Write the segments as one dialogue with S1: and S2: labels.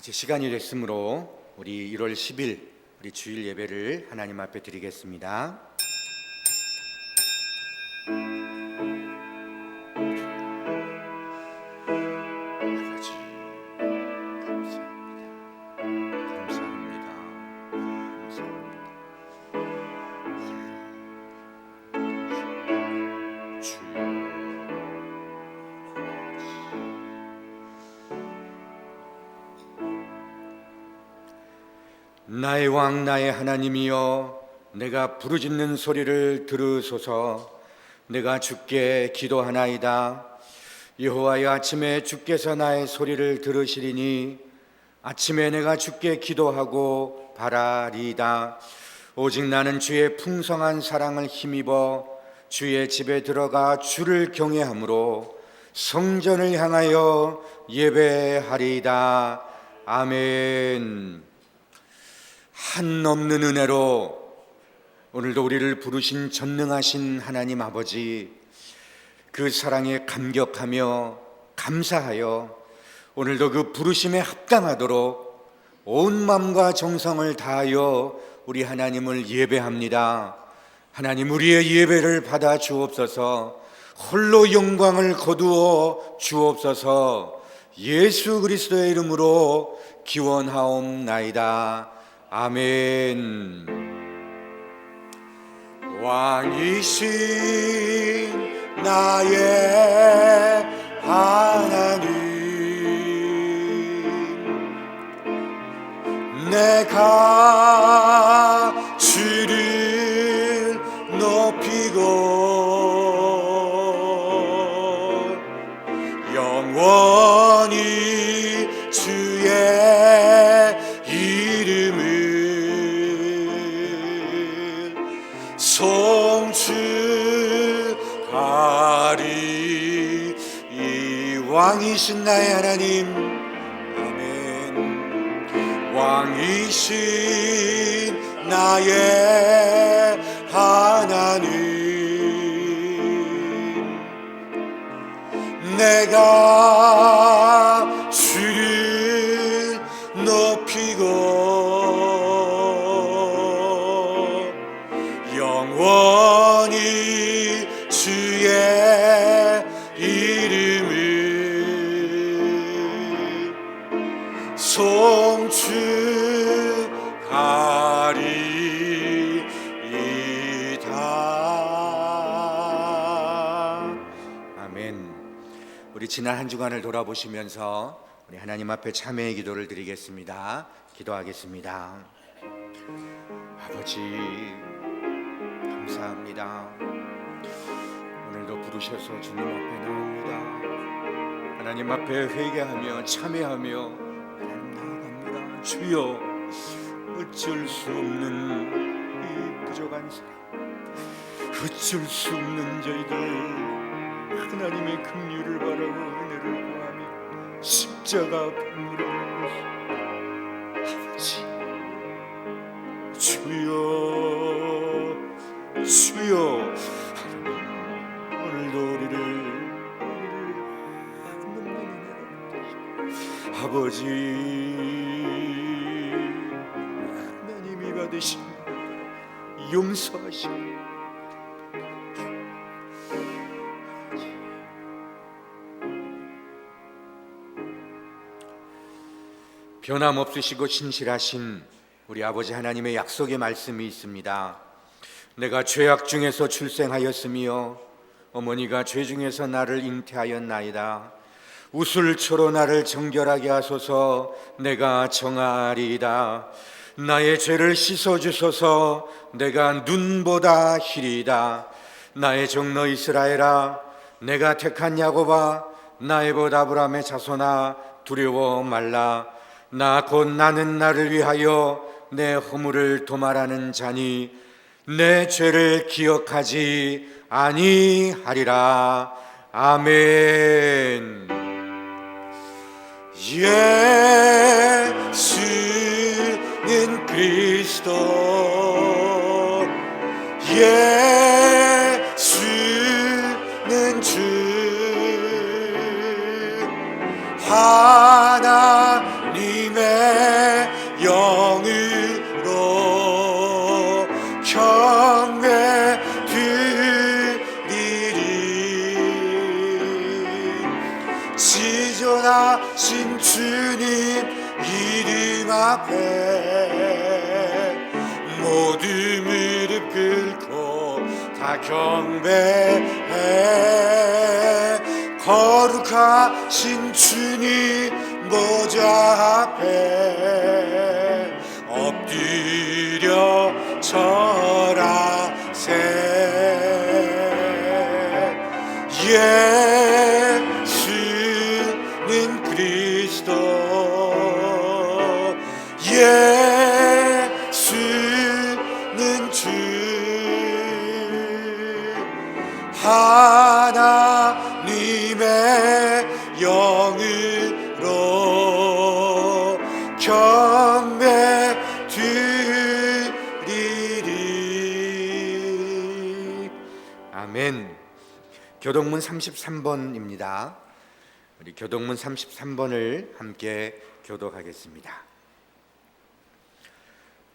S1: 이제 시간이 됐으므로 우리 1월 10일 우리 주일 예배를 하나님 앞에 드리겠습니다. 아버지 감사합니다. 주여 나의 왕 나의 하나님이여, 내가 부르짖는 소리를 들으소서. 내가 주께 기도하나이다. 여호와여, 아침에 주께서 나의 소리를 들으시리니 아침에 내가 주께 기도하고 바라리이다. 오직 나는 주의 풍성한 사랑을 힘입어 주의 집에 들어가 주를 경외함으로 성전을 향하여 예배하리이다. 아멘. 한없는 은혜로 오늘도 우리를 부르신 전능하신 하나님 아버지, 그 사랑에 감격하며 감사하여 오늘도 그 부르심에 합당하도록 온 마음과 정성을 다하여 우리 하나님을 예배합니다. 하나님, 우리의 예배를 받아 주옵소서. 홀로 영광을 거두어 주옵소서. 예수 그리스도의 이름으로 기원하옵나이다. 아멘. 왕이신 나의 하나님, 내가 주를 높이고 영원히 주의 송축하리. 이 왕이신 나의 하나님, 아멘. 왕이신 나의 하나님, 내가 주를 높이고 영원히 주의 이름을 송축하리이다. 아멘. 우리 지난 한 주간을 돌아보시면서 우리 하나님 앞에 참회의 기도를 드리겠습니다. 기도하겠습니다. 아버지 감사합니다. 오늘도 부르셔서 주님 앞에 나옵니다. 하나님 앞에 회개하며 참회하며 하나님 나아갑니다. 주여, 어쩔 수 없는 이 부족한 사람, 어쩔 수 없는 저희들, 하나님의 긍휼을 바라고 은혜를 구하며 십자가 눈물을 흘리고 아버지 주여, 오늘도 우리를 아버지 하나님이 받으신 용서하시고 변함없으시고 신실하신 우리 아버지 하나님의 약속의 말씀이 있습니다. 내가 죄악 중에서 출생하였으며 어머니가 죄 중에서 나를 잉태하였나이다. 우슬초로 나를 정결하게 하소서. 내가 정하리이다. 나의 죄를 씻어주소서. 내가 눈보다 희리이다. 나의 종로 이스라엘아, 내가 택한 야곱아, 나의 봇 아브라함의 자손아, 두려워 말라. 나 곧 나는 나를 위하여 내 허물을 도말하는 자니 내 죄를 기억하지 아니하리라. 아멘. 예수는 그리스도, 예수는 주, 하나님의 주님 앞에 모두 무릎 꿇고 다 경배해. 거룩하신 주님 보좌 앞에 엎드려 절하세. 예수는 그리스도, 예수는 주, 하나님의 영으로 경배 드리리. 아멘. 교동문 33번입니다. 우리 교동문 33번을 함께 교독하겠습니다.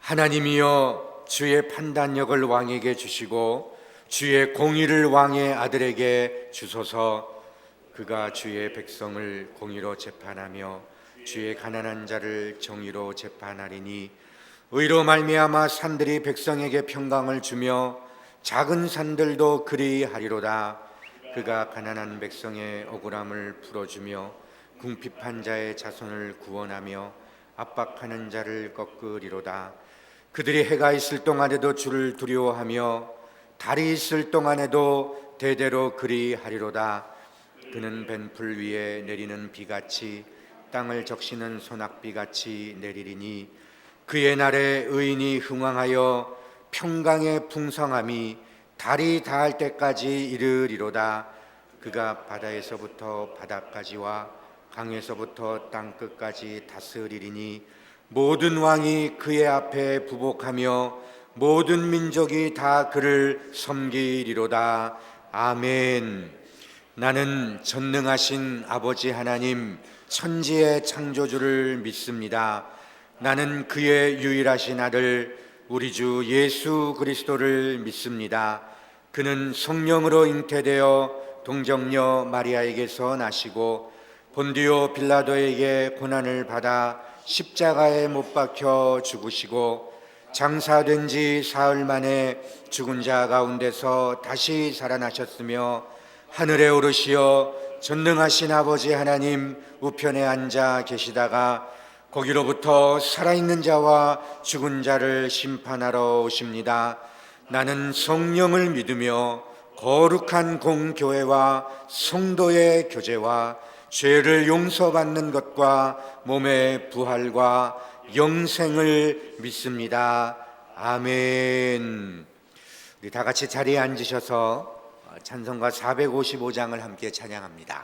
S1: 하나님이여, 주의 판단력을 왕에게 주시고 주의 공의를 왕의 아들에게 주소서. 그가 주의 백성을 공의로 재판하며 주의 가난한 자를 정의로 재판하리니 의로 말미암아 산들이 백성에게 평강을 주며 작은 산들도 그리하리로다. 그가 가난한 백성의 억울함을 풀어주며 궁핍한 자의 자손을 구원하며 압박하는 자를 꺾으리로다. 그들이 해가 있을 동안에도 주를 두려워하며 달이 있을 동안에도 대대로 그리하리로다. 그는 벤풀 위에 내리는 비같이 땅을 적시는 소낙비같이 내리리니 그의 날에 의인이 흥왕하여 평강의 풍성함이 달이 닿을 때까지 이르리로다. 그가 바다에서부터 바다까지와 강에서부터 땅끝까지 다스리리니 모든 왕이 그의 앞에 부복하며 모든 민족이 다 그를 섬기리로다. 아멘. 나는 전능하신 아버지 하나님 천지의 창조주를 믿습니다. 나는 그의 유일하신 아들 우리 주 예수 그리스도를 믿습니다. 그는 성령으로 잉태되어 동정녀 마리아에게서 나시고 본디오 빌라도에게 고난을 받아 십자가에 못 박혀 죽으시고 장사된 지 사흘 만에 죽은 자 가운데서 다시 살아나셨으며 하늘에 오르시어 전능하신 아버지 하나님 우편에 앉아 계시다가 거기로부터 살아있는 자와 죽은 자를 심판하러 오십니다. 나는 성령을 믿으며 거룩한 공교회와 성도의 교제와 죄를 용서받는 것과 몸의 부활과 영생을 믿습니다. 아멘. 우리 다 같이 자리에 앉으셔서 찬송가 455장을 함께 찬양합니다.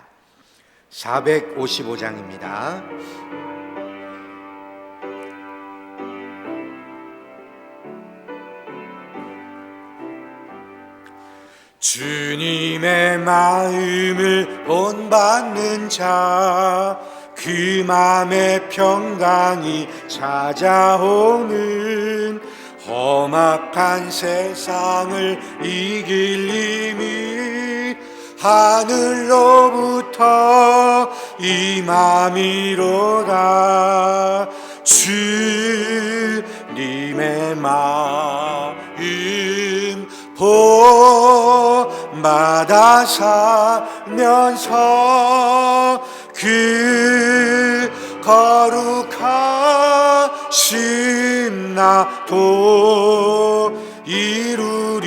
S1: 455장입니다. 주님의 마음을 본받는 자, 그 마음에 평강이 찾아오는 험악한 세상을 이길 힘이 하늘로부터 임함이로다. 주님의 마음 본받아 살면서 그 거룩하신 나도 이루리.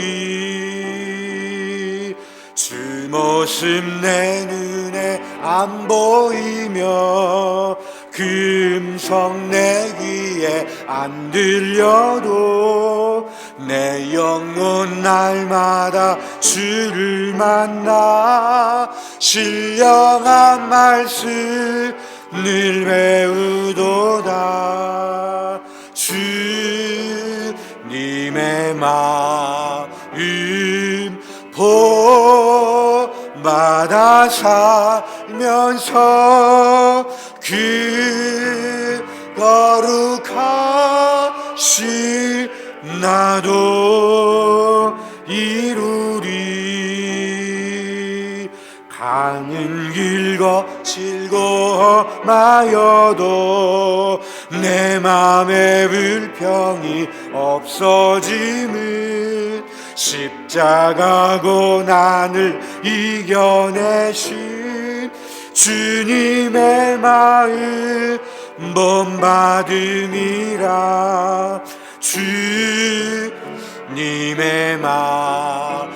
S1: 주 모습 내 눈에 안 보이며 금성 내 귀에 안 들려도 내 영혼 날마다 주를 만나 신령한 말씀 늘 배우도다. 주님의 마음 본받아 살면서 그 거룩하신 나도 이루리. 가는 길 거칠고 험하여도 내 맘의 불평이 없어짐은 십자가 고난을 이겨내신 주님의 마음 본받음이라. 주님의 마음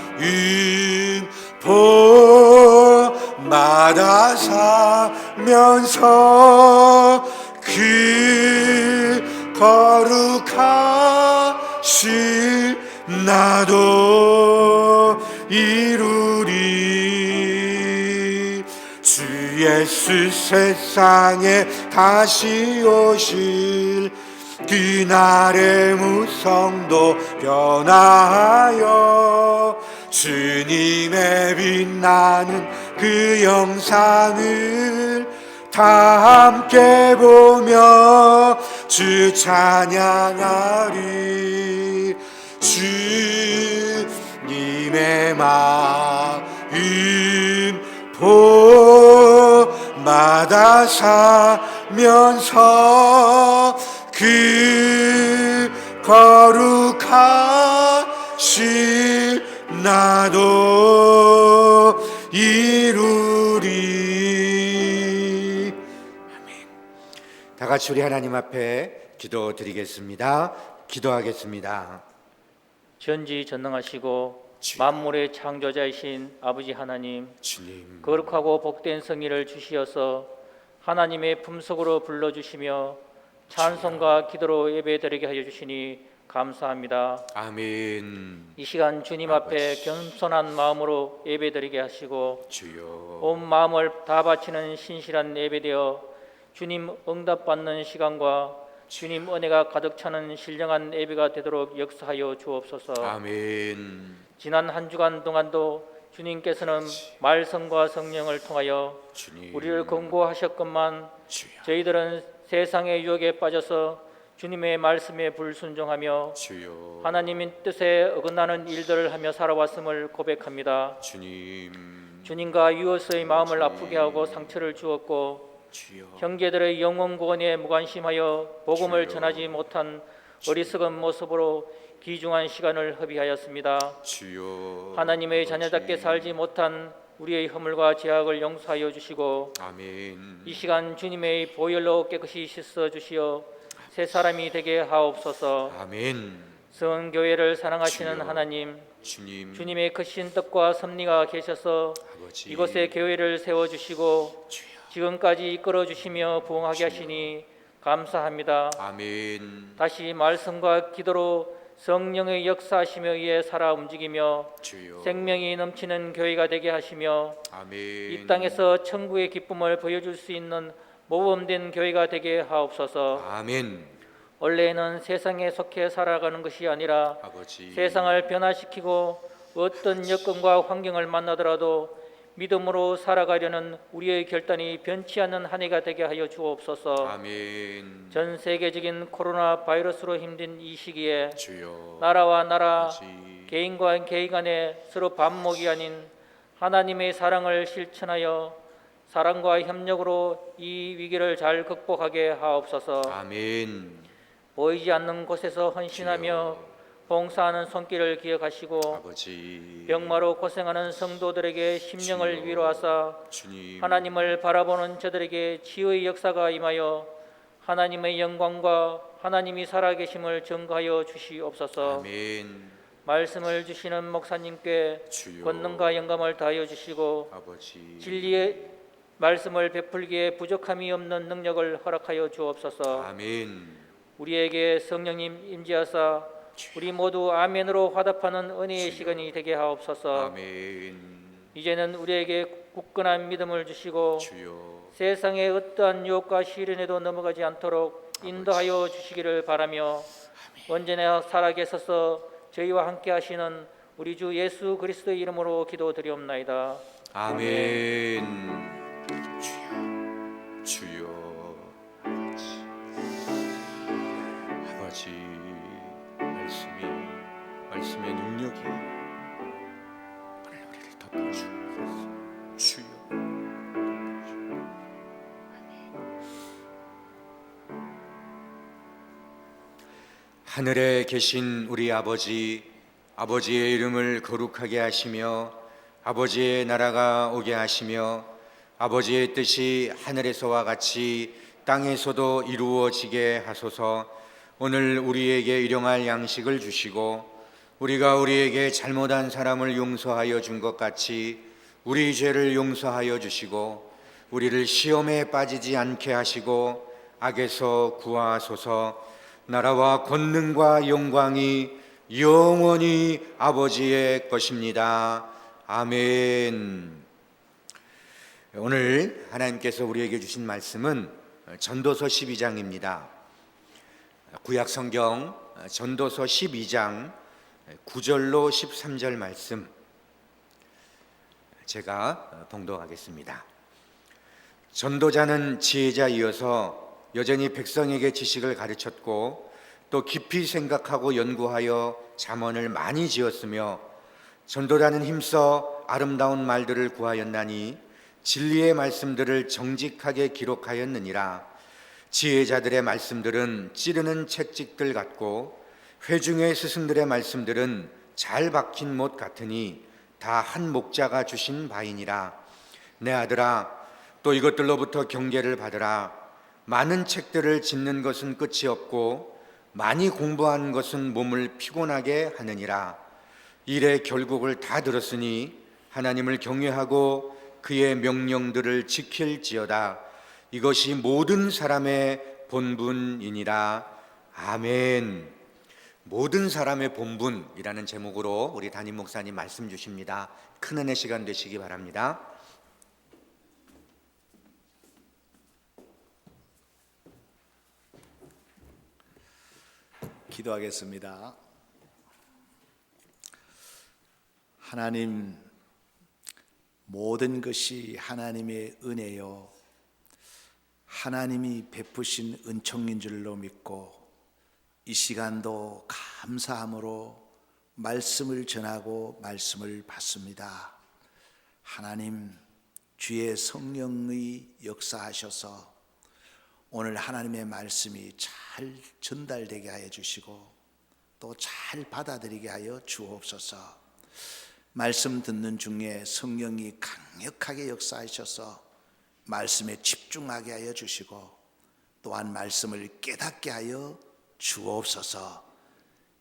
S1: 본받아 사면서 그 거룩하신 나도 이루리. 주 예수 세상에 다시 오실 그날의 무성도 변화하여 주님의 빛나는 그 영상을 다 함께 보며 주 찬양하리. 주님의 마음 본받아 사면서 그 거룩하신 나도 이루리. 아멘. 다 같이 우리 하나님 앞에 기도드리겠습니다. 기도하겠습니다.
S2: 전지전능하시고 만물의 창조자이신 아버지 하나님,
S1: 주님,
S2: 거룩하고 복된 성의를 주시어서 하나님의 품속으로 불러주시며 찬송과 기도로 예배드리게 하여 주시니 감사합니다.
S1: 아멘.
S2: 이 시간 주님 앞에 겸손한 마음으로 예배드리게 하시고
S1: 주여,
S2: 온 마음을 다 바치는 신실한 예배되어 주님 응답받는 시간과 주님 은혜가 가득 차는 신령한 예배가 되도록 역사하여 주옵소서.
S1: 아멘.
S2: 지난 한 주간 동안도 주님께서는 말씀과 성령을 통하여
S1: 주님,
S2: 우리를 권고하셨건만
S1: 주여,
S2: 저희들은 세상의 유혹에 빠져서 주님의 말씀에 불순종하며
S1: 주여,
S2: 하나님의 뜻에 어긋나는 일들을 하며 살아왔음을 고백합니다.
S1: 주님,
S2: 주님과 이웃의 마음을 아프게 하고 상처를 주었고
S1: 주여,
S2: 형제들의 영혼 구원에 무관심하여 복음을
S1: 주여.
S2: 전하지 못한 어리석은 모습으로 귀중한 시간을 허비하였습니다.
S1: 주여,
S2: 하나님의 자녀답게 살지 못한 우리의 허물과 죄악을 용서하여 주시고
S1: 아멘.
S2: 이 시간 주님의 보혈로 깨끗이 씻어 주시어 새 사람이 되게 하옵소서.
S1: 아멘.
S2: 성교회를 사랑하시는
S1: 주여.
S2: 하나님,
S1: 주님,
S2: 주님의 크신 뜻과 섭리가 계셔서
S1: 아버지,
S2: 이곳에 교회를 세워주시고
S1: 주여,
S2: 지금까지 이끌어 주시며 부흥하게 하시니 감사합니다.
S1: 아멘.
S2: 다시 말씀과 기도로 성령의 역사하시며 위에 살아 움직이며
S1: 주여,
S2: 생명이 넘치는 교회가 되게 하시며
S1: 아멘.
S2: 이 땅에서 천국의 기쁨을 보여줄 수 있는 모범된 교회가 되게 하옵소서.
S1: 아멘.
S2: 원래는 세상에 속해 살아가는 것이 아니라
S1: 아버지,
S2: 세상을 변화시키고 어떤 여건과 환경을 만나더라도 믿음으로 살아가려는 우리의 결단이 변치 않는 한 해가 되게 하여 주옵소서.
S1: 아멘.
S2: 전 세계적인 코로나 바이러스로 힘든 이 시기에
S1: 주여,
S2: 나라와 나라,
S1: 아버지,
S2: 개인과 개인 간에 서로 반목이 아닌 하나님의 사랑을 실천하여 사랑과 협력으로 이 위기를 잘 극복하게 하옵소서.
S1: 아멘.
S2: 보이지 않는 곳에서 헌신하며 봉사하는 손길을 기억하시고
S1: 아버지,
S2: 병마로 고생하는 성도들에게 심령을
S1: 주여.
S2: 위로하사
S1: 주님,
S2: 하나님을 바라보는 저들에게 치유의 역사가 임하여 하나님의 영광과 하나님이 살아계심을 증거하여 주시옵소서.
S1: 아멘.
S2: 말씀을 주시는 목사님께
S1: 주여,
S2: 권능과 영감을 다하여 주시고
S1: 아버지,
S2: 진리의 말씀을 베풀기에 부족함이 없는 능력을 허락하여 주옵소서.
S1: 아멘.
S2: 우리에게 성령님 임재하사 우리 모두 아멘으로 화답하는 은혜의 시간이 되게 하옵소서.
S1: 아멘.
S2: 이제는 우리에게 굳건한 믿음을 주시고
S1: 주여,
S2: 세상의 어떠한 유혹과 시련에도 넘어가지 않도록 인도하여 주시기를 바라며 언제나 살아계셔서 저희와 함께 하시는 우리 주 예수 그리스도의 이름으로 기도드리옵나이다.
S1: 아멘. 주여, 주여, 아버지, 말씀의 능력이 오늘 우리를 덮어주옵소서. 주여, 하늘에 계신 우리 아버지, 아버지의 이름을 거룩하게 하시며 아버지의 나라가 오게 하시며 아버지의 뜻이 하늘에서와 같이 땅에서도 이루어지게 하소서. 오늘 우리에게 일용할 양식을 주시고 우리가 우리에게 잘못한 사람을 용서하여 준 것 같이 우리 죄를 용서하여 주시고 우리를 시험에 빠지지 않게 하시고 악에서 구하소서. 나라와 권능과 영광이 영원히 아버지의 것입니다. 아멘. 오늘 하나님께서 우리에게 주신 말씀은 전도서 12장입니다. 구약 성경 전도서 12장 9절로 13절 말씀 제가 봉독하겠습니다. 전도자는 지혜자이어서 여전히 백성에게 지식을 가르쳤고 또 깊이 생각하고 연구하여 잠언을 많이 지었으며 전도자는 힘써 아름다운 말들을 구하였나니 진리의 말씀들을 정직하게 기록하였느니라. 지혜자들의 말씀들은 찌르는 채찍들 같고 회중의 스승들의 말씀들은 잘 박힌 못 같으니 다 한 목자가 주신 바이니라. 내 아들아, 또 이것들로부터 경계를 받으라. 많은 책들을 짓는 것은 끝이 없고 많이 공부한 것은 몸을 피곤하게 하느니라. 일의 결국을 다 들었으니 하나님을 경외하고 그의 명령들을 지킬지어다. 이것이 모든 사람의 본분이니라. 아멘. 모든 사람의 본분이라는 제목으로 우리 담임 목사님 말씀 주십니다. 큰 은혜 시간 되시기 바랍니다.
S3: 기도하겠습니다. 하나님, 모든 것이 하나님의 은혜요 하나님이 베푸신 은총인 줄로 믿고 이 시간도 감사함으로 말씀을 전하고 말씀을 받습니다. 하나님, 주의 성령의 역사하셔서 오늘 하나님의 말씀이 잘 전달되게 하여 주시고 또 잘 받아들이게 하여 주옵소서. 말씀 듣는 중에 성령이 강력하게 역사하셔서 말씀에 집중하게 하여 주시고 또한 말씀을 깨닫게 하여 주옵소서.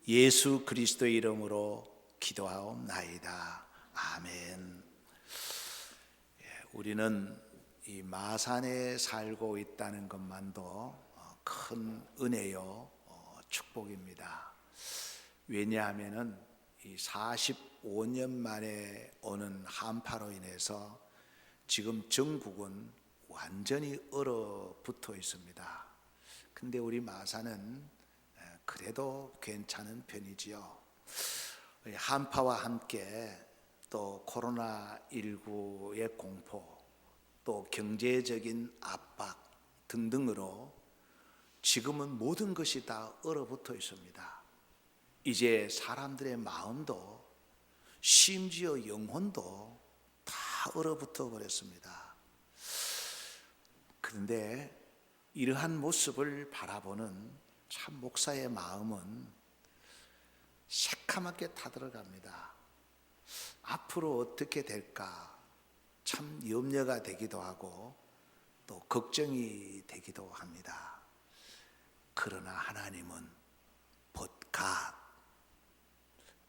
S3: 예수 그리스도의 이름으로 기도하옵나이다. 아멘. 우리는 이 마산에 살고 있다는 것만도 큰 은혜요 축복입니다. 왜냐하면은 이 45년 만에 오는 한파로 인해서 지금 전국은 완전히 얼어붙어 있습니다. 근데 우리 마산은 그래도 괜찮은 편이지요. 한파와 함께 또 코로나19의 공포, 또 경제적인 압박 등등으로 지금은 모든 것이 다 얼어붙어 있습니다. 이제 사람들의 마음도 심지어 영혼도 다 얼어붙어 버렸습니다. 그런데 이러한 모습을 바라보는 참 목사의 마음은 새카맣게 타들어갑니다. 앞으로 어떻게 될까 참 염려가 되기도 하고 또 걱정이 되기도 합니다. 그러나 하나님은 벗가,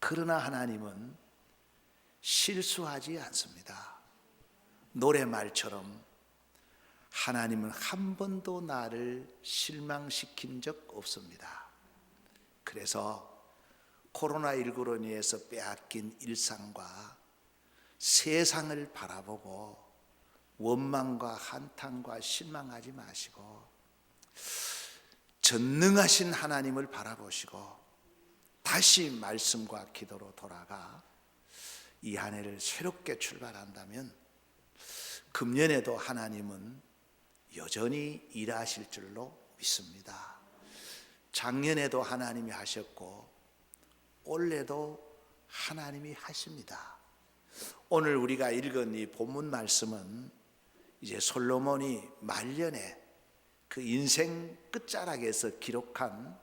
S3: 그러나 하나님은 실수하지 않습니다. 노래말처럼 하나님은 한 번도 나를 실망시킨 적 없습니다. 그래서 코로나19로 인해서 빼앗긴 일상과 세상을 바라보고 원망과 한탄과 실망하지 마시고 전능하신 하나님을 바라보시고 다시 말씀과 기도로 돌아가 이 한 해를 새롭게 출발한다면 금년에도 하나님은 여전히 일하실 줄로 믿습니다. 작년에도 하나님이 하셨고 올해도 하나님이 하십니다. 오늘 우리가 읽은 이 본문 말씀은 이제 솔로몬이 말년에 그 인생 끝자락에서 기록한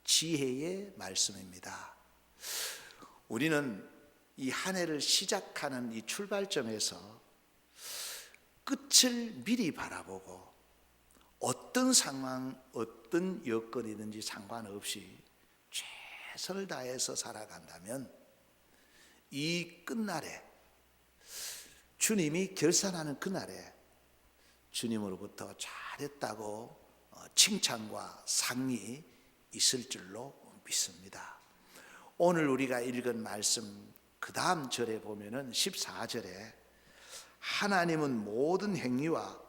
S3: 지혜의 말씀입니다. 우리는 이 한 해를 시작하는 이 출발점에서 끝을 미리 바라보고 어떤 상황, 어떤 여건이든지 상관없이 최선을 다해서 살아간다면 이 끝날에, 주님이 결산하는 그날에 주님으로부터 잘했다고 칭찬과 상이 있을 줄로 믿습니다. 오늘 우리가 읽은 말씀 그 다음 절에 보면은 14절에 하나님은 모든 행위와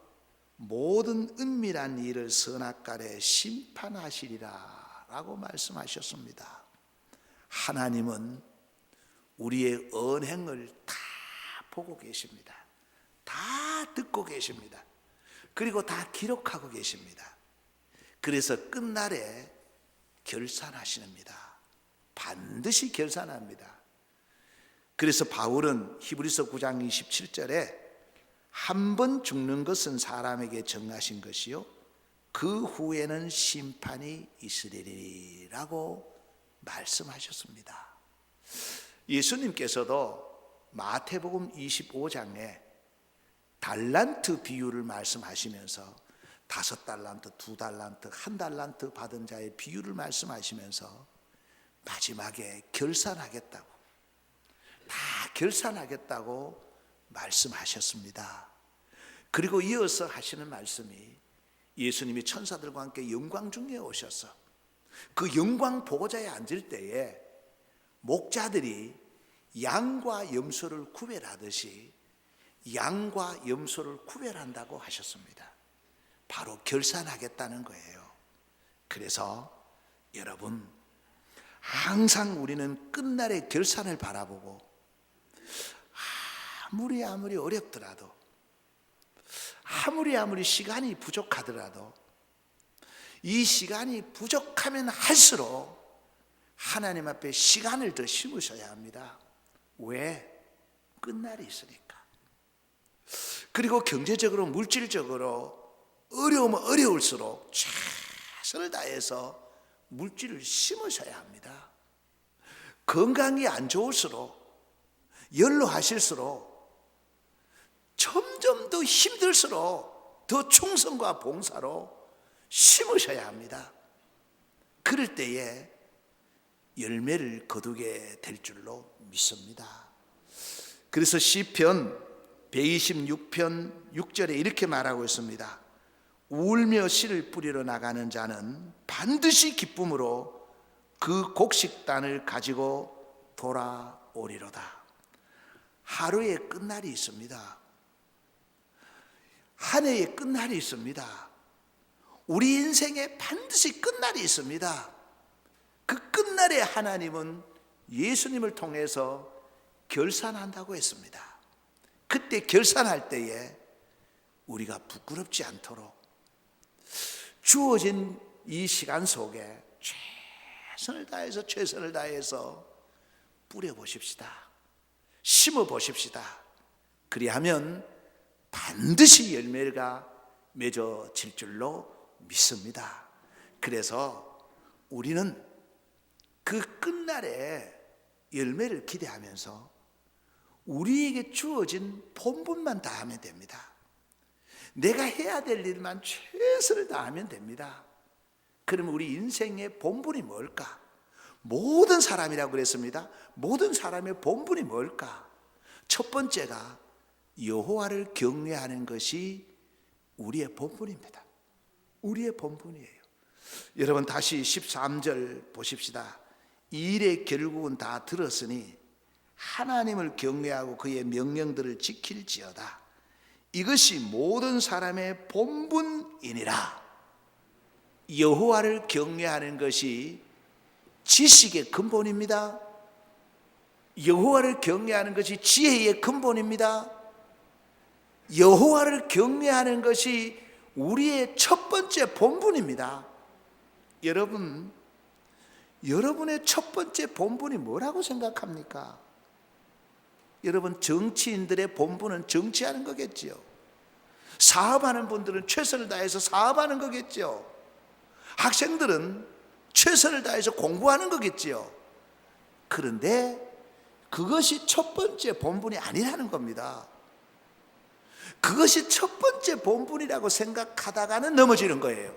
S3: 모든 은밀한 일을 선악간에 심판하시리라 라고 말씀하셨습니다. 하나님은 우리의 언행을 다 보고 계십니다. 다 듣고 계십니다. 그리고 다 기록하고 계십니다. 그래서 끝날에 결산하십니다. 반드시 결산합니다. 그래서 바울은 히브리서 9장 27절에 한 번 죽는 것은 사람에게 정하신 것이요 그 후에는 심판이 있으리라고 말씀하셨습니다. 예수님께서도 마태복음 25장에 달란트 비유를 말씀하시면서 5달란트, 2달란트, 1달란트 받은 자의 비유를 말씀하시면서 마지막에 결산하겠다고, 다 결산하겠다고 말씀하셨습니다. 그리고 이어서 하시는 말씀이 예수님이 천사들과 함께 영광 중에 오셔서 그 영광 보호자에 앉을 때에 목자들이 양과 염소를 구별하듯이 양과 염소를 구별한다고 하셨습니다. 바로 결산하겠다는 거예요. 그래서 여러분, 항상 우리는 끝날의 결산을 바라보고 아무리 어렵더라도, 아무리 시간이 부족하더라도 이 시간이 부족하면 할수록 하나님 앞에 시간을 더 심으셔야 합니다. 왜? 끝날이 있으니까. 그리고 경제적으로, 물질적으로 어려우면 어려울수록 최선을 다해서 물질을 심으셔야 합니다. 건강이 안 좋을수록, 연로하실수록, 점점 더 힘들수록 더 충성과 봉사로 심으셔야 합니다. 그럴 때에 열매를 거두게 될 줄로 믿습니다. 그래서 시편 126편 6절에 이렇게 말하고 있습니다. 울며 씨를 뿌리러 나가는 자는 반드시 기쁨으로 그 곡식단을 가지고 돌아오리로다. 하루의 끝날이 있습니다. 한 해의 끝날이 있습니다. 우리 인생에 반드시 끝날이 있습니다. 그 끝날에 하나님은 예수님을 통해서 결산한다고 했습니다. 그때 결산할 때에 우리가 부끄럽지 않도록 주어진 이 시간 속에 최선을 다해서 뿌려보십시다. 심어보십시다. 그리하면 반드시 열매가 맺어질 줄로 믿습니다. 그래서 우리는 그 끝날에 열매를 기대하면서 우리에게 주어진 본분만 다하면 됩니다. 내가 해야 될 일만 최선을 다하면 됩니다. 그러면 우리 인생의 본분이 뭘까? 모든 사람이라고 그랬습니다. 모든 사람의 본분이 뭘까? 첫 번째가 여호와를 경외하는 것이 우리의 본분입니다. 우리의 본분이에요. 여러분 다시 13절 보십시다. 이 일의 결국은 다 들었으니 하나님을 경외하고 그의 명령들을 지킬지어다. 이것이 모든 사람의 본분이니라. 여호와를 경외하는 것이 지식의 근본입니다. 여호와를 경외하는 것이 지혜의 근본입니다. 여호와를 경외하는 것이 우리의 첫 번째 본분입니다. 여러분, 여러분의 첫 번째 본분이 뭐라고 생각합니까? 여러분, 정치인들의 본분은 정치하는 거겠죠. 사업하는 분들은 최선을 다해서 사업하는 거겠죠. 학생들은 최선을 다해서 공부하는 거겠지요. 그런데 그것이 첫 번째 본분이 아니라는 겁니다. 그것이 첫 번째 본분이라고 생각하다가는 넘어지는 거예요.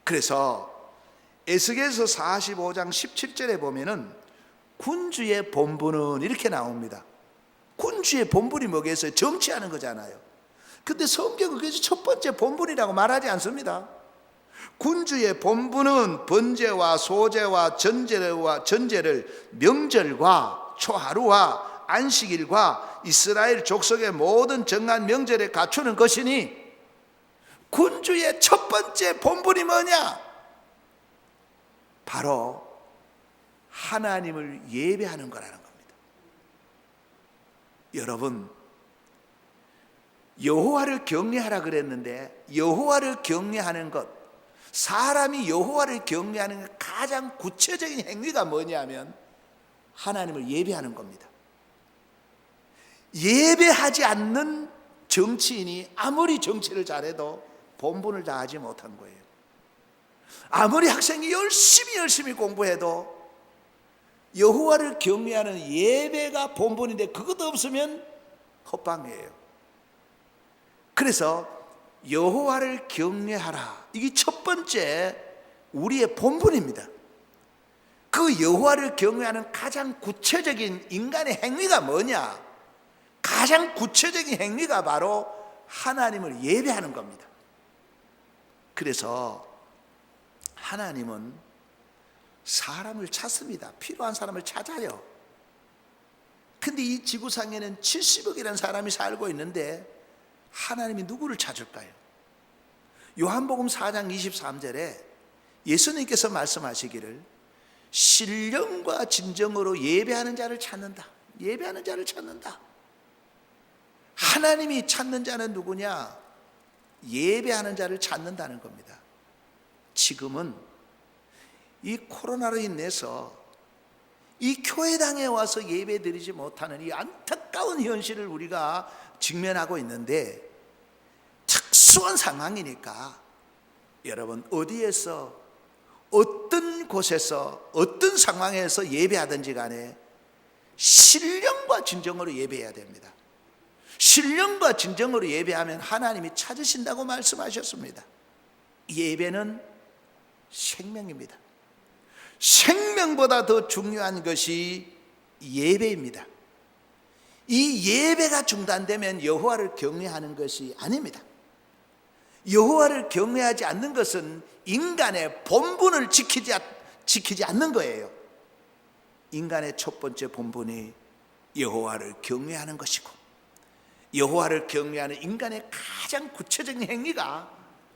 S3: 그래서 에스겔서 45장 17절에 보면은 군주의 본분은 이렇게 나옵니다. 군주의 본분이 뭐겠어요? 정치하는 거잖아요. 근데 성경은 그것이 첫 번째 본분이라고 말하지 않습니다. 군주의 본분은 번제와 소제와 전제를 명절과 초하루와 안식일과 이스라엘 족속의 모든 정한 명절에 갖추는 것이니, 군주의 첫 번째 본분이 뭐냐? 바로 하나님을 예배하는 거라는 겁니다. 여러분, 여호와를 경외하라 그랬는데 여호와를 경외하는 것, 사람이 여호와를 경외하는 가장 구체적인 행위가 뭐냐면 하나님을 예배하는 겁니다. 예배하지 않는 정치인이 아무리 정치를 잘해도 본분을 다하지 못한 거예요. 아무리 학생이 열심히 공부해도 여호와를 경외하는 예배가 본분인데 그것도 없으면 헛방이에요. 그래서 여호와를 경외하라, 이게 첫 번째 우리의 본분입니다. 그 여호와를 경외하는 가장 구체적인 인간의 행위가 뭐냐? 가장 구체적인 행위가 바로 하나님을 예배하는 겁니다. 그래서 하나님은 사람을 찾습니다. 필요한 사람을 찾아요. 근데 이 지구상에는 70억이라는 사람이 살고 있는데 하나님이 누구를 찾을까요? 요한복음 4장 23절에 예수님께서 말씀하시기를 신령과 진정으로 예배하는 자를 찾는다. 예배하는 자를 찾는다. 하나님이 찾는 자는 누구냐? 예배하는 자를 찾는다는 겁니다. 지금은 이 코로나로 인해서 이 교회당에 와서 예배 드리지 못하는 이 안타까운 현실을 우리가 직면하고 있는데, 특수한 상황이니까 여러분 어디에서 어떤 곳에서 어떤 상황에서 예배하든지 간에 신령과 진정으로 예배해야 됩니다. 신령과 진정으로 예배하면 하나님이 찾으신다고 말씀하셨습니다. 예배는 생명입니다. 생명보다 더 중요한 것이 예배입니다. 이 예배가 중단되면 여호와를 경외하는 것이 아닙니다. 여호와를 경외하지 않는 것은 인간의 본분을 지키지 않는 거예요. 인간의 첫 번째 본분이 여호와를 경외하는 것이고, 여호와를 경외하는 인간의 가장 구체적인 행위가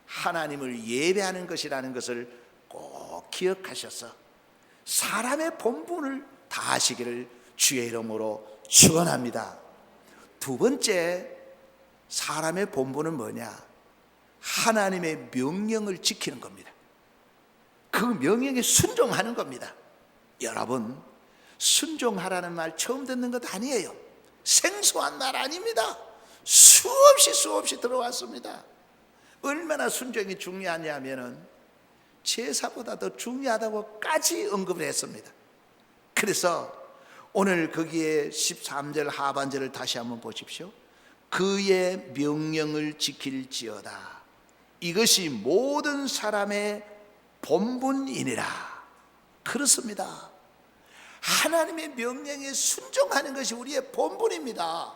S3: 하나님을 예배하는 것이라는 것을 꼭 기억하셔서 사람의 본분을 다하시기를 주의 이름으로 축원합니다. 두 번째, 사람의 본분은 뭐냐? 하나님의 명령을 지키는 겁니다. 그 명령에 순종하는 겁니다. 여러분, 순종하라는 말 처음 듣는 것 아니에요. 생소한 말 아닙니다. 수없이 들어왔습니다. 얼마나 순종이 중요하냐면은 제사보다 더 중요하다고까지 언급을 했습니다. 그래서 오늘 거기에 13절 하반절을 다시 한번 보십시오. 그의 명령을 지킬지어다. 이것이 모든 사람의 본분이니라. 그렇습니다. 하나님의 명령에 순종하는 것이 우리의 본분입니다.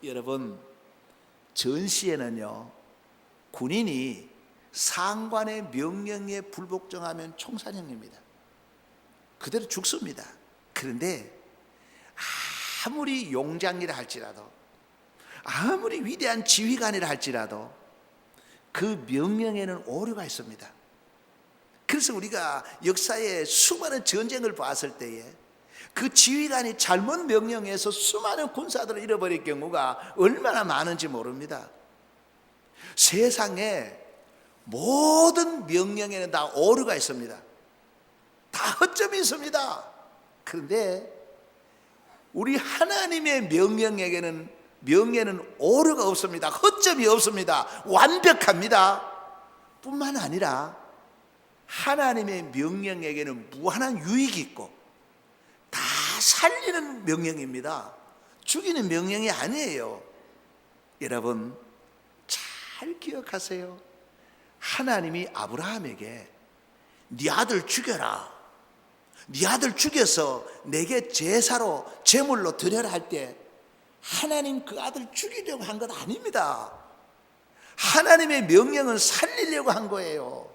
S3: 여러분, 전시에는요, 군인이 상관의 명령에 불복종하면 총사형입니다. 그대로 죽습니다. 그런데 아무리 용장이라 할지라도, 아무리 위대한 지휘관이라 할지라도 그 명령에는 오류가 있습니다. 그래서 우리가 역사의 수많은 전쟁을 봤을 때에 그 지휘관이 잘못 명령해서 수많은 군사들을 잃어버릴 경우가 얼마나 많은지 모릅니다. 세상에 모든 명령에는 다 오류가 있습니다. 다 허점이 있습니다. 그런데 우리 하나님의 명령에는 오류가 없습니다. 허점이 없습니다. 완벽합니다. 뿐만 아니라 하나님의 명령에게는 무한한 유익이 있고 다 살리는 명령입니다. 죽이는 명령이 아니에요. 여러분 잘 기억하세요. 하나님이 아브라함에게 네 아들 죽여라, 네 아들 죽여서 내게 제사로 제물로 드려라 할 때 하나님 그 아들 죽이려고 한 건 아닙니다. 하나님의 명령은 살리려고 한 거예요.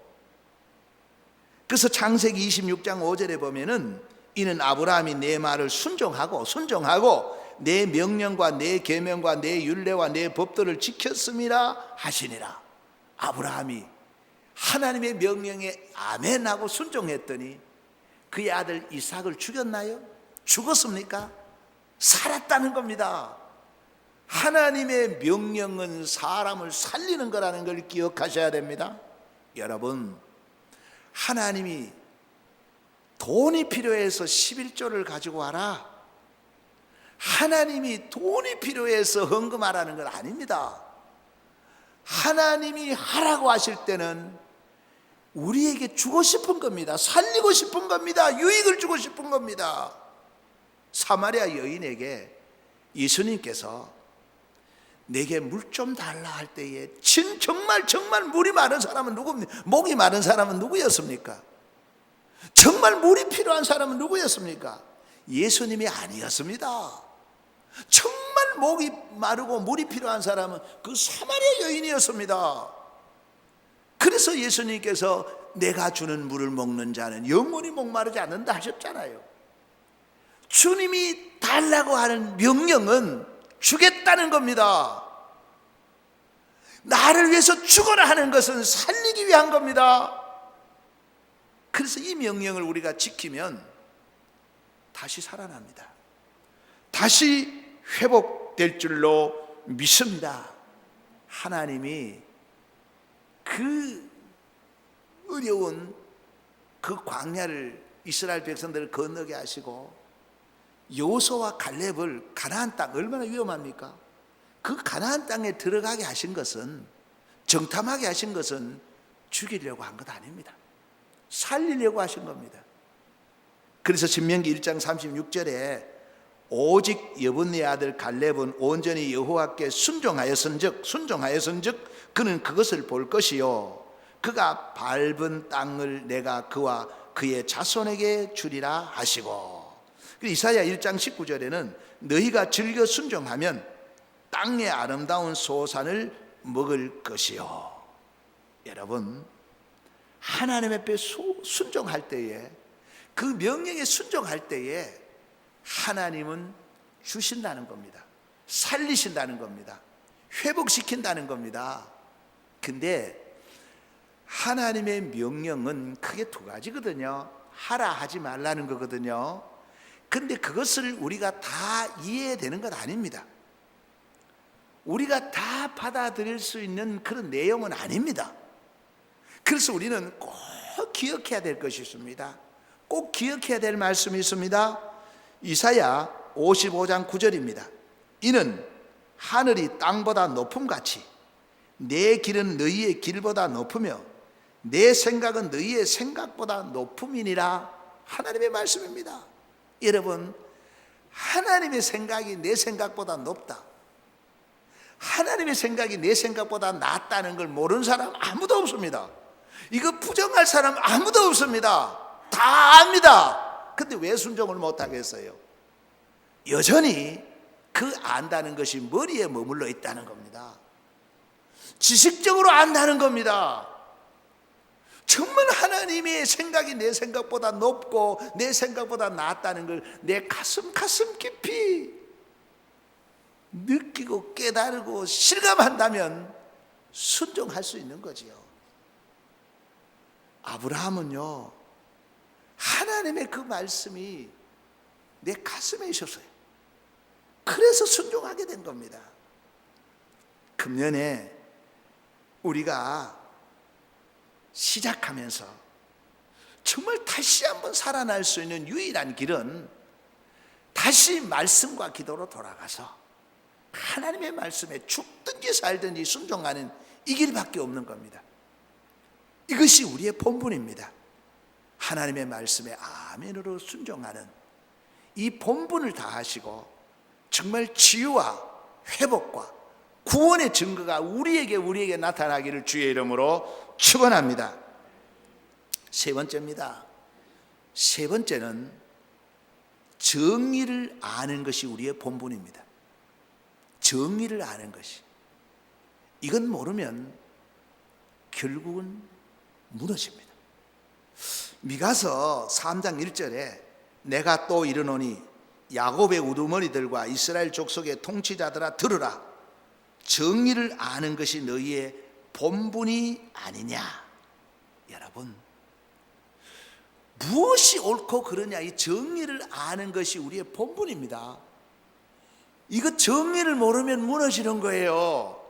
S3: 그래서 창세기 26장 5절에 보면은 이는 아브라함이 내 말을 순종하고 내 명령과 내 계명과 내 율례와 내 법도를 지켰음이라 하시니라. 아브라함이 하나님의 명령에 아멘 하고 순종했더니 그의 아들 이삭을 죽였나요? 죽었습니까? 살았다는 겁니다. 하나님의 명령은 사람을 살리는 거라는 걸 기억하셔야 됩니다. 여러분, 하나님이 돈이 필요해서 11조를 가지고 와라, 하나님이 돈이 필요해서 헌금하라는 건 아닙니다. 하나님이 하라고 하실 때는 우리에게 주고 싶은 겁니다. 살리고 싶은 겁니다. 유익을 주고 싶은 겁니다. 사마리아 여인에게 예수님께서 내게 물 좀 달라 할 때에 정말 물이 많은 사람은 누굽니까? 목이 마른 사람은 누구였습니까? 정말 물이 필요한 사람은 누구였습니까? 예수님이 아니었습니다. 정말 목이 마르고 물이 필요한 사람은 그 사마리아 여인이었습니다. 그래서 예수님께서 내가 주는 물을 먹는 자는 영원히 목마르지 않는다 하셨잖아요. 주님이 달라고 하는 명령은 주겠다는 겁니다. 나를 위해서 죽어라 하는 것은 살리기 위한 겁니다. 그래서 이 명령을 우리가 지키면 다시 살아납니다. 다시 회복될 줄로 믿습니다. 하나님이 그 어려운 그 광야를 이스라엘 백성들을 건너게 하시고 여호수아와 갈렙을 가나안 땅, 얼마나 위험합니까? 그 가나안 땅에 들어가게 하신 것은, 정탐하게 하신 것은 죽이려고 한 것 아닙니다. 살리려고 하신 겁니다. 그래서 신명기 1장 36절에 오직 여분네 아들 갈렙은 온전히 여호와께 순종하였은즉 그는 그것을 볼 것이요 그가 밟은 땅을 내가 그와 그의 자손에게 주리라 하시고, 이사야 1장 19절에는 너희가 즐겨 순종하면 땅의 아름다운 소산을 먹을 것이요. 여러분, 하나님 앞에 순종할 때에, 그 명령에 순종할 때에 하나님은 주신다는 겁니다. 살리신다는 겁니다. 회복시킨다는 겁니다. 근데 하나님의 명령은 크게 두 가지거든요. 하라 하지 말라는 거거든요. 근데 그것을 우리가 다 이해되는 건 아닙니다. 우리가 다 받아들일 수 있는 그런 내용은 아닙니다. 그래서 우리는 꼭 기억해야 될 것이 있습니다. 꼭 기억해야 될 말씀이 있습니다. 이사야 55장 9절입니다. 이는 하늘이 땅보다 높음같이 내 길은 너희의 길보다 높으며 내 생각은 너희의 생각보다 높음이니라. 하나님의 말씀입니다. 여러분, 하나님의 생각이 내 생각보다 높다, 하나님의 생각이 내 생각보다 낫다는 걸 모르는 사람 아무도 없습니다. 이거 부정할 사람 아무도 없습니다. 다 압니다. 근데 왜 순종을 못하겠어요? 여전히 그 안다는 것이 머리에 머물러 있다는 겁니다. 지식적으로 안다는 겁니다. 정말 하나님의 생각이 내 생각보다 높고 내 생각보다 낫다는 걸 내 가슴 깊이 느끼고 깨달고 실감한다면 순종할 수 있는 거지요. 아브라함은요, 하나님의 그 말씀이 내 가슴에 있었어요. 그래서 순종하게 된 겁니다. 금년에 우리가 시작하면서 정말 다시 한번 살아날 수 있는 유일한 길은 다시 말씀과 기도로 돌아가서 하나님의 말씀에 죽든지 살든지 순종하는 이 길밖에 없는 겁니다. 이것이 우리의 본분입니다. 하나님의 말씀에 아멘으로 순종하는 이 본분을 다하시고 정말 치유와 회복과 구원의 증거가 우리에게 나타나기를 주의 이름으로 축원합니다. 세 번째입니다. 세 번째는 정의를 아는 것이 우리의 본분입니다. 정의를 아는 것이. 이건 모르면 결국은 무너집니다. 미가서 3장 1절에 내가 또 이르노니 야곱의 우두머리들과 이스라엘 족속의 통치자들아 들으라. 정의를 아는 것이 너희의 본분이 아니냐. 여러분, 무엇이 옳고 그러냐, 이 정의를 아는 것이 우리의 본분입니다. 이거 정의를 모르면 무너지는 거예요.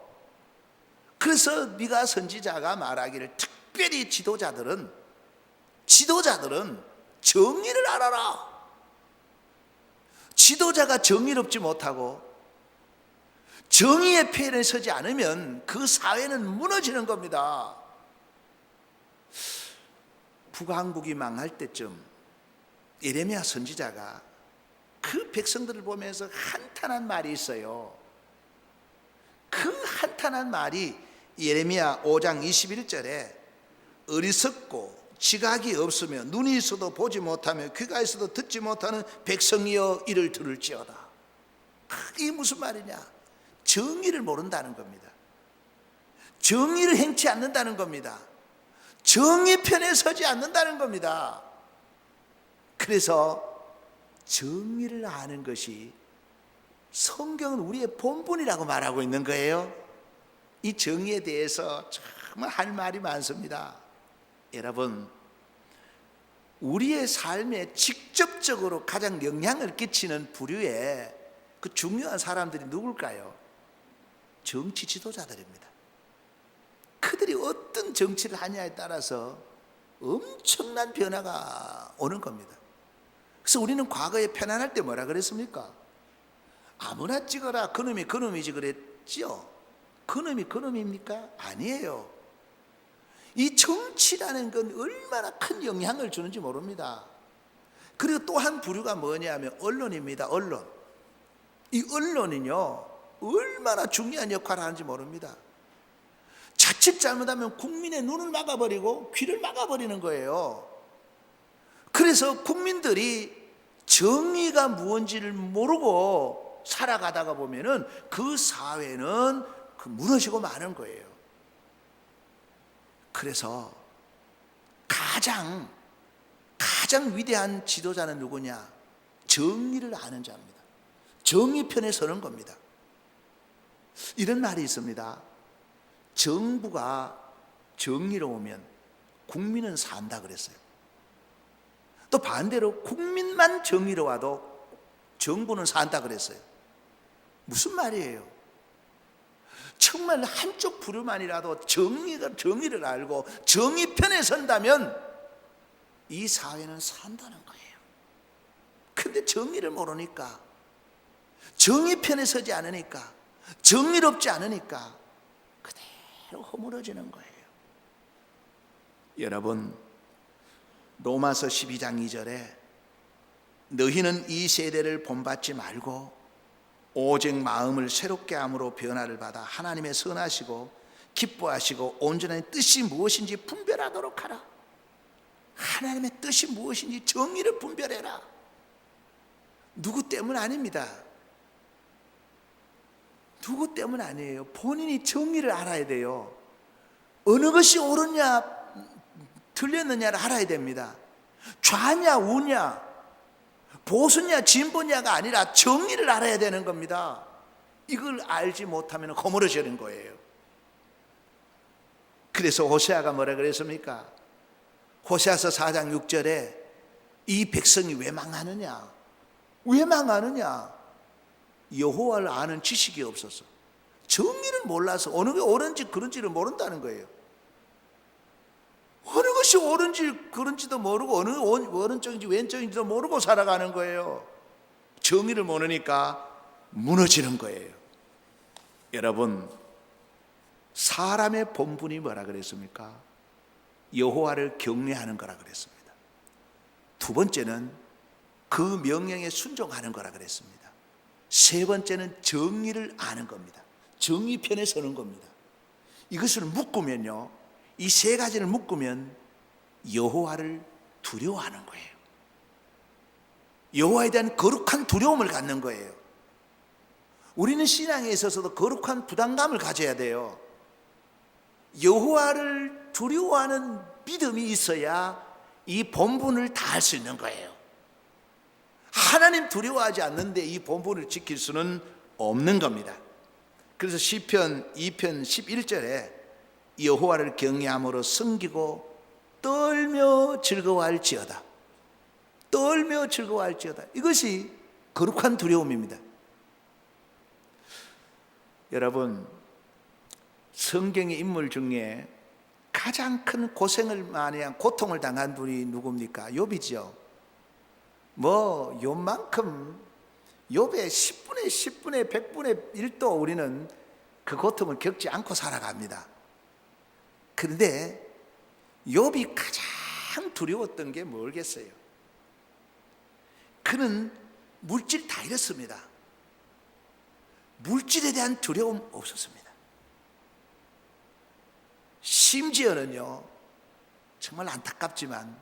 S3: 그래서 미가 선지자가 말하기를 특별히 지도자들은 정의를 알아라. 지도자가 정의롭지 못하고 정의의 편에 서지 않으면 그 사회는 무너지는 겁니다. 북왕국이 망할 때쯤 예레미야 선지자가 그 백성들을 보면서 한탄한 말이 있어요. 그 한탄한 말이 예레미야 5장 21절에 어리석고 지각이 없으며 눈이 있어도 보지 못하며 귀가 있어도 듣지 못하는 백성이여 이를 들을지어다. 이게 무슨 말이냐? 정의를 모른다는 겁니다. 정의를 행치 않는다는 겁니다. 정의 편에 서지 않는다는 겁니다. 그래서 정의를 아는 것이 성경은 우리의 본분이라고 말하고 있는 거예요. 이 정의에 대해서 정말 할 말이 많습니다. 여러분, 우리의 삶에 직접적으로 가장 영향을 끼치는 부류의 그 중요한 사람들이 누굴까요? 정치 지도자들입니다. 그들이 어떤 정치를 하냐에 따라서 엄청난 변화가 오는 겁니다. 그래서 우리는 과거에 편안할 때 뭐라 그랬습니까? 아무나 찍어라, 그놈이 그놈이지 그랬지요. 그놈이 그놈입니까? 아니에요. 이 정치라는 건 얼마나 큰 영향을 주는지 모릅니다. 그리고 또 한 부류가 뭐냐면 언론입니다. 언론. 이 언론은요 얼마나 중요한 역할을 하는지 모릅니다. 자칫 잘못하면 국민의 눈을 막아버리고 귀를 막아버리는 거예요. 그래서 국민들이 정의가 무엇인지를 모르고 살아가다가 보면은 그 사회는 무너지고 마는 거예요. 그래서 가장 위대한 지도자는 누구냐? 정의를 아는 자입니다. 정의 편에 서는 겁니다. 이런 말이 있습니다. 정부가 정의로우면 국민은 산다 그랬어요. 또 반대로 국민만 정의로워도 정부는 산다 그랬어요. 무슨 말이에요? 정말 한쪽 부류만이라도 정의를 알고 정의 편에 선다면 이 사회는 산다는 거예요. 근데 정의를 모르니까, 정의 편에 서지 않으니까, 정의롭지 않으니까 그대로 허물어지는 거예요. 여러분, 로마서 12장 2절에 너희는 이 세대를 본받지 말고 오직 마음을 새롭게 함으로 변화를 받아 하나님의 선하시고 기뻐하시고 온전한 뜻이 무엇인지 분별하도록 하라. 하나님의 뜻이 무엇인지 정의를 분별해라. 누구 때문 아닙니다. 누구 때문 아니에요. 본인이 정의를 알아야 돼요. 어느 것이 옳으냐 틀렸느냐를 알아야 됩니다. 좌냐 우냐 보수냐 진보냐가 아니라 정의를 알아야 되는 겁니다. 이걸 알지 못하면 허물어지는 거예요. 그래서 호세아가 뭐라 그랬습니까? 호세아서 4장 6절에 이 백성이 왜 망하느냐? 왜 망하느냐? 여호와를 아는 지식이 없어서, 정의를 몰라서 어느 게 옳은지 그런지를 모른다는 거예요. 어느 것이 옳은지 그런지도 모르고 어느 오른쪽인지 왼쪽인지도 모르고 살아가는 거예요. 정의를 모르니까 무너지는 거예요. 여러분, 사람의 본분이 뭐라 그랬습니까? 여호와를 경외하는 거라 그랬습니다. 두 번째는 그 명령에 순종하는 거라 그랬습니다. 세 번째는 정의를 아는 겁니다. 정의 편에 서는 겁니다. 이것을 묶으면요, 이 세 가지를 묶으면 여호와를 두려워하는 거예요. 여호와에 대한 거룩한 두려움을 갖는 거예요. 우리는 신앙에 있어서도 거룩한 부담감을 가져야 돼요. 여호와를 두려워하는 믿음이 있어야 이 본분을 다할 수 있는 거예요. 하나님 두려워하지 않는데 이 본분을 지킬 수는 없는 겁니다. 그래서 시편 2편 11절에 여호와를 경외함으로 섬기고 떨며 즐거워할지어다. 떨며 즐거워할지어다. 이것이 거룩한 두려움입니다. 여러분, 성경의 인물 중에 가장 큰 고생을 많이 한, 고통을 당한 분이 누굽니까? 욥이죠. 뭐 욥만큼, 욥의 10분의 10분의 100분의 1도 우리는 그 고통을 겪지 않고 살아갑니다. 그런데 욥이 가장 두려웠던 게 뭘겠어요? 그는 물질 다 잃었습니다. 물질에 대한 두려움 없었습니다. 심지어는요, 정말 안타깝지만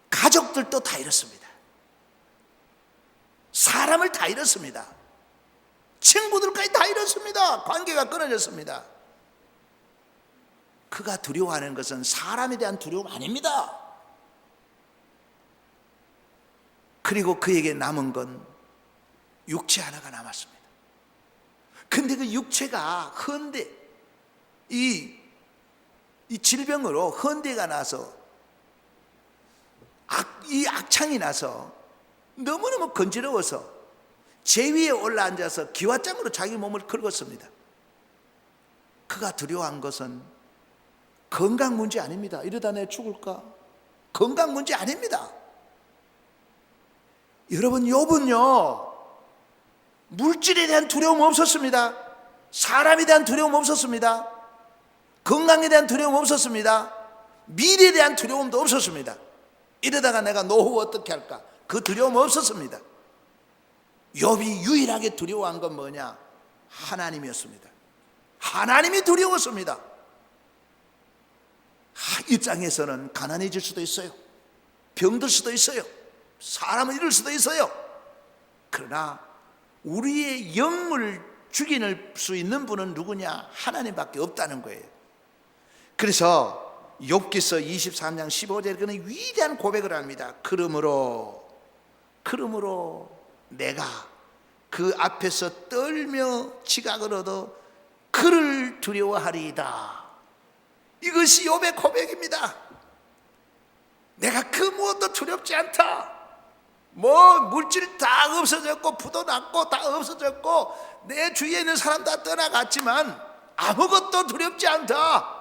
S3: 가족들도 다 잃었습니다. 사람을 다 잃었습니다. 친구들까지 다 잃었습니다. 관계가 끊어졌습니다. 그가 두려워하는 것은 사람에 대한 두려움 아닙니다. 그리고 그에게 남은 건 육체 하나가 남았습니다. 근데 그 육체가 이 질병으로 헌대가 나서 이 악창이 나서 너무너무 건지러워서 제 위에 올라앉아서 기와장으로 자기 몸을 긁었습니다. 그가 두려워한 것은 건강 문제 아닙니다. 이러다 내가 죽을까? 건강 문제 아닙니다. 여러분, 욥은요, 물질에 대한 두려움 없었습니다. 사람에 대한 두려움 없었습니다. 건강에 대한 두려움 없었습니다. 미래에 대한 두려움도 없었습니다. 이러다가 내가 노후 어떻게 할까? 그 두려움 없었습니다. 욥이 유일하게 두려워한 건 뭐냐? 하나님이었습니다. 하나님이 두려웠습니다. 이 땅에서는 가난해질 수도 있어요. 병들 수도 있어요. 사람을 잃을 수도 있어요. 그러나 우리의 영을 죽일 수 있는 분은 누구냐? 하나님밖에 없다는 거예요. 그래서 욥기서 23장 15절에 그는 위대한 고백을 합니다. 그러므로 내가 그 앞에서 떨며 지각을 얻어 그를 두려워하리이다. 이것이 욥의 고백입니다. 내가 그 무엇도 두렵지 않다. 뭐 물질 다 없어졌고 부도 났고 다 없어졌고 내 주위에 있는 사람 다 떠나갔지만 아무것도 두렵지 않다.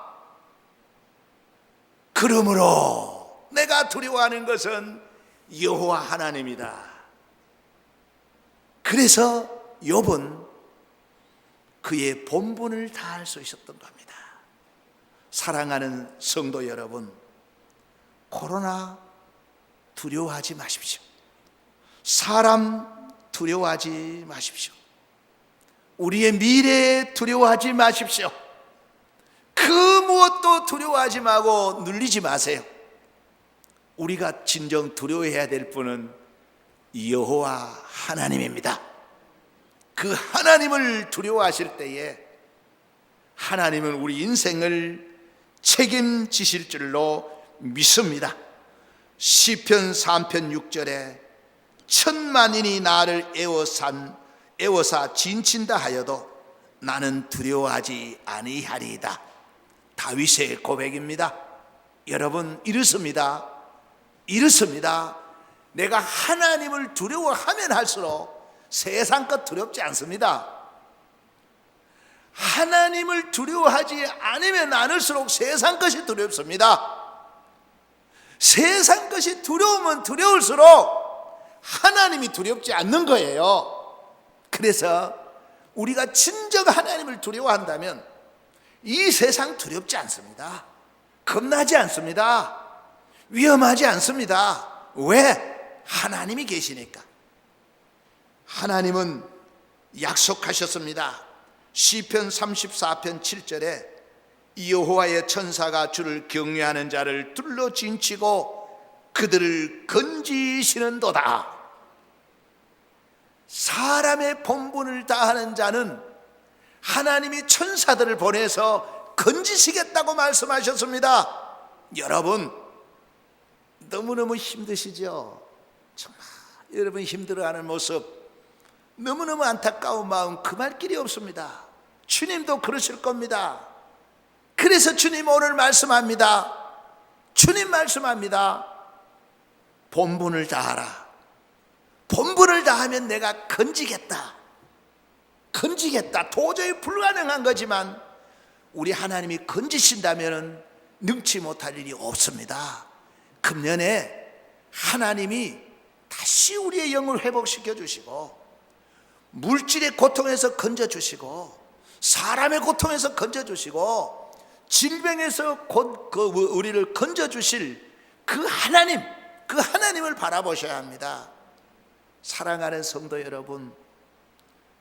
S3: 그러므로 내가 두려워하는 것은 여호와 하나님이다. 그래서 욥은 그의 본분을 다할 수 있었던 겁니다. 사랑하는 성도 여러분, 코로나 두려워하지 마십시오. 사람 두려워하지 마십시오. 우리의 미래 두려워하지 마십시오. 그 무엇도 두려워하지 말고 눌리지 마세요. 우리가 진정 두려워해야 될 분은 여호와 하나님입니다. 그 하나님을 두려워하실 때에 하나님은 우리 인생을 책임지실 줄로 믿습니다. 시편 3편 6절에 천만인이 나를 애워사 진친다 하여도 나는 두려워하지 아니하리이다. 다윗의 고백입니다. 여러분, 이렇습니다. 내가 하나님을 두려워하면 할수록 세상 것 두렵지 않습니다. 하나님을 두려워하지 않으면 않을수록 세상 것이 두렵습니다. 세상 것이 두려우면 두려울수록 하나님이 두렵지 않는 거예요. 그래서 우리가 진정 하나님을 두려워한다면 이 세상 두렵지 않습니다. 겁나지 않습니다. 위험하지 않습니다. 왜? 하나님이 계시니까. 하나님은 약속하셨습니다. 시편 34편 7절에 여호와의 천사가 주를 경외하는 자를 둘러 진치고 그들을 건지시는도다. 사람의 본분을 다하는 자는 하나님이 천사들을 보내서 건지시겠다고 말씀하셨습니다. 여러분, 너무너무 힘드시죠? 정말 여러분 힘들어하는 모습, 너무너무 안타까운 마음 금할 길이 없습니다. 주님도 그러실 겁니다. 그래서 주님 오늘 말씀합니다. 주님 말씀합니다. 본분을 다하라. 본분을 다하면 내가 건지겠다. 건지겠다. 도저히 불가능한 거지만 우리 하나님이 건지신다면 능치 못할 일이 없습니다. 금년에 하나님이 다시 우리의 영을 회복시켜 주시고 물질의 고통에서 건져주시고 사람의 고통에서 건져주시고 질병에서 곧 우리를 건져주실 그 하나님을 바라보셔야 합니다. 사랑하는 성도 여러분,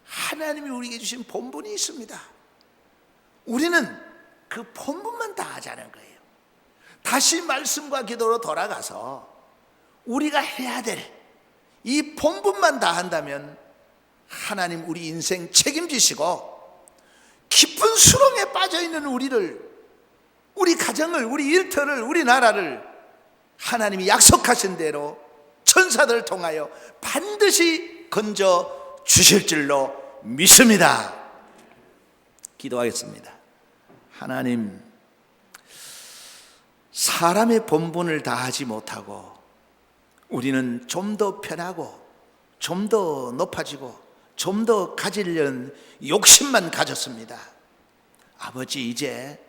S3: 하나님이 우리에게 주신 본분이 있습니다. 우리는 그 본분만 다하자는 거예요. 다시 말씀과 기도로 돌아가서 우리가 해야 될 이 본분만 다한다면 하나님 우리 인생 책임지시고 깊은 수렁에 빠져있는 우리를, 우리 가정을, 우리 일터를, 우리 나라를 하나님이 약속하신 대로 천사들을 통하여 반드시 건져 주실 줄로 믿습니다. 기도하겠습니다. 하나님, 사람의 본분을 다하지 못하고 우리는 좀 더 편하고 좀 더 높아지고 좀 더 가지려는 욕심만 가졌습니다. 아버지, 이제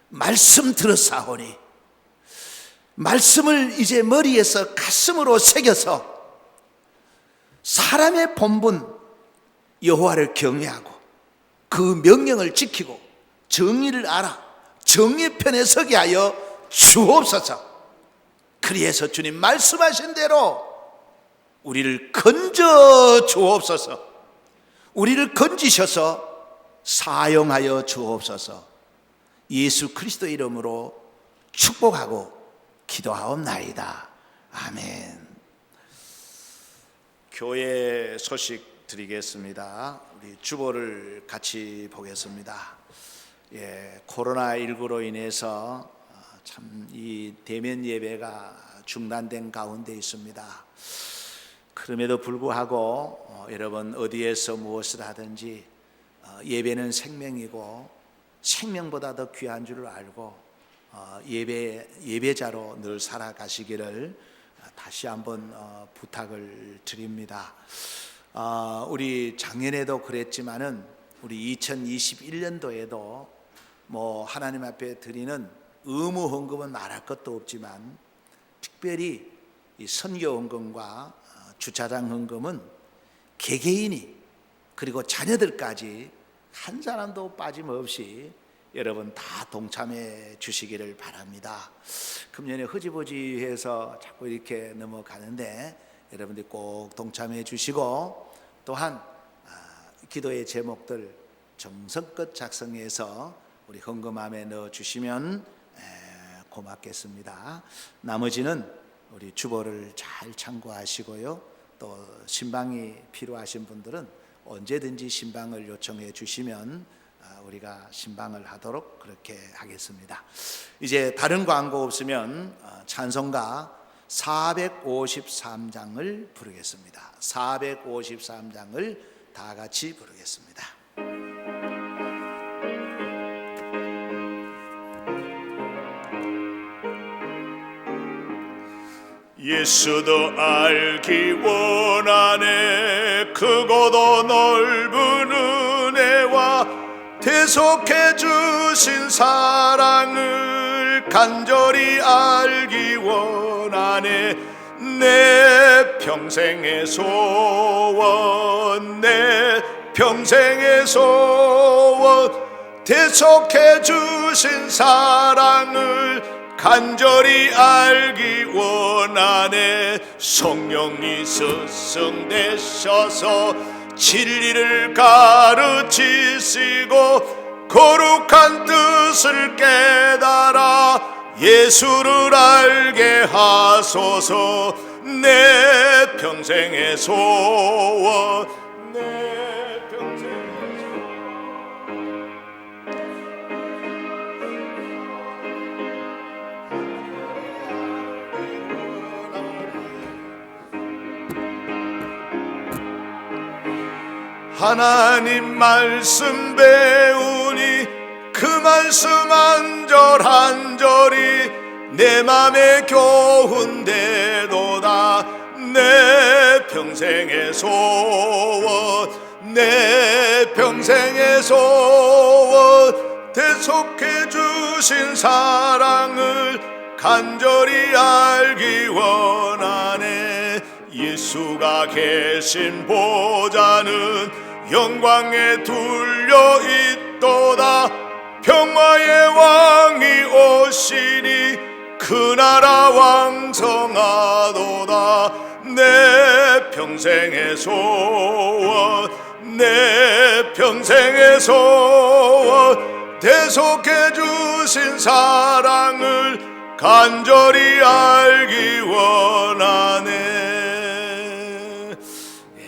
S3: 말씀 들었사오니 말씀을 이제 머리에서 가슴으로 새겨서 사람의 본분 여호와를 경외하고 그 명령을 지키고 정의를 알아 정의 편에 서게 하여 주옵소서. 그리해서 주님 말씀하신 대로 우리를 건져 주옵소서. 우리를 건지셔서 사용하여 주옵소서. 예수 그리스도 이름으로 축복하고 기도하옵나이다. 아멘. 교회 소식 드리겠습니다. 우리 주보를 같이 보겠습니다. 코로나19로 인해서 참 이 대면 예배가 중단된 가운데 있습니다. 그럼에도 불구하고 여러분 어디에서 무엇을 하든지 예배는 생명보다 더 귀한 줄을 알고 예배자로 늘 살아가시기를 다시 한번 부탁을 드립니다. 우리 작년에도 그랬지만은 우리 2021년도에도 하나님 앞에 드리는 의무 헌금은 말할 것도 없지만 특별히 이 선교 헌금과 주차장 헌금은 개개인이 그리고 자녀들까지 한 사람도 빠짐없이 여러분 다 동참해 주시기를 바랍니다. 금년에 흐지부지해서 자꾸 이렇게 넘어가는데 여러분들이 꼭 동참해 주시고 또한 기도의 제목들 정성껏 작성해서 우리 헌금함에 넣어 주시면 고맙겠습니다. 나머지는 우리 주보를 잘 참고하시고요. 또 신방이 필요하신 분들은 언제든지 신방을 요청해 주시면 우리가 신방을 하도록 그렇게 하겠습니다. 이제 다른 광고 없으면 찬송가 453장을 부르겠습니다. 453장을 다 같이 부르겠습니다.
S4: 예수도 알기 원하네. 크고도 넓은 은혜와 대속해 주신 사랑을 간절히 알기 원하네. 내 평생의 소원, 내 평생의 소원, 대속해 주신 사랑을 간절히 알기 원하네. 원하네. 성령이 스승되셔서 진리를 가르치시고 거룩한 뜻을 깨달아 예수를 알게 하소서. 내 평생의 소원, 내 평생의 하나님 말씀 배우니 그 말씀 한 절 한 절이 내 맘에 교훈되도다. 내 평생의 소원, 내 평생의 소원, 대속해 주신 사랑을 간절히 알기 원하네. 예수가 계신 보좌는 영광에 둘려 있도다. 평화의 왕이 오시니 그 나라 왕성하도다. 내 평생의 소원, 내 평생의 소원, 대속해 주신 사랑을 간절히 알기 원하네.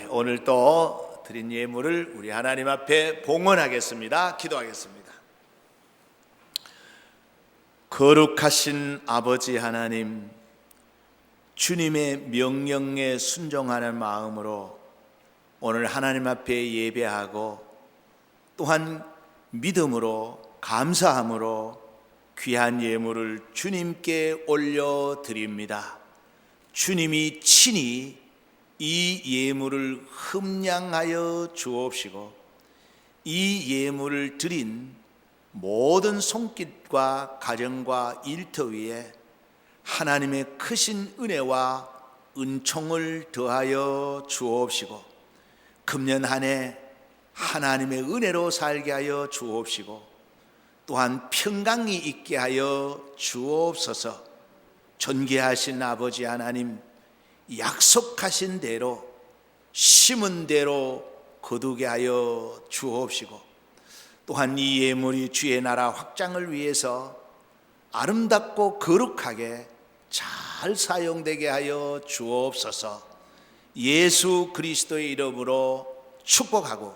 S3: 오늘 또 드린 예물을 우리 하나님 앞에 봉헌하겠습니다. 기도하겠습니다. 거룩하신 아버지 하나님, 주님의 명령에 순종하는 마음으로 오늘 하나님 앞에 예배하고 또한 믿음으로 감사함으로 귀한 예물을 주님께 올려드립니다. 주님이 친히 이 예물을 흠량하여 주옵시고 이 예물을 드린 모든 손길과 가정과 일터 위에 하나님의 크신 은혜와 은총을 더하여 주옵시고 금년 한 해 하나님의 은혜로 살게 하여 주옵시고 또한 평강이 있게 하여 주옵소서. 존귀하신 아버지 하나님, 약속하신 대로 심은 대로 거두게 하여 주옵시고 또한 이 예물이 주의 나라 확장을 위해서 아름답고 거룩하게 잘 사용되게 하여 주옵소서. 예수 그리스도의 이름으로 축복하고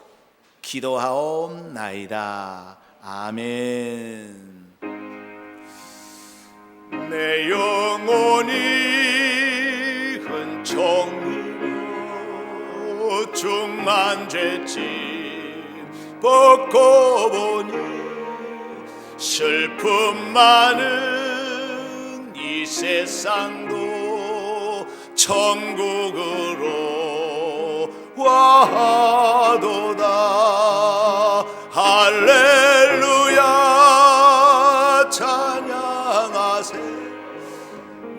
S3: 기도하옵나이다. 아멘.
S4: 내 영혼이 흔청으로 중한 죄짐 벗고 보니 슬픔 많은 이 세상도 천국으로 와도다. 할렐루야 찬양하세.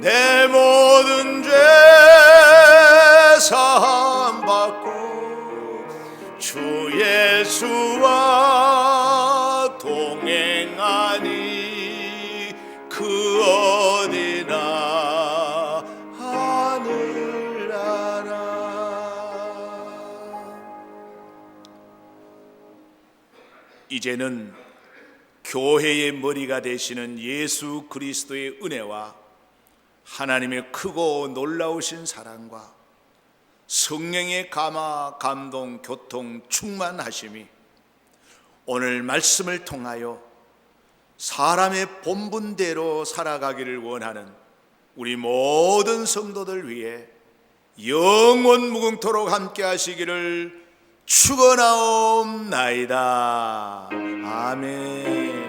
S4: 내 모든 죄 사함 받고 주 예수와 동행하니 그 어디나 하늘나라.
S3: 이제는 교회의 머리가 되시는 예수 그리스도의 은혜와 하나님의 크고 놀라우신 사랑과 성령의 감화, 감동, 교통, 충만하심이 오늘 말씀을 통하여 사람의 본분대로 살아가기를 원하는 우리 모든 성도들 위해 영원 무궁토록 함께 하시기를 축원하옵나이다. 아멘.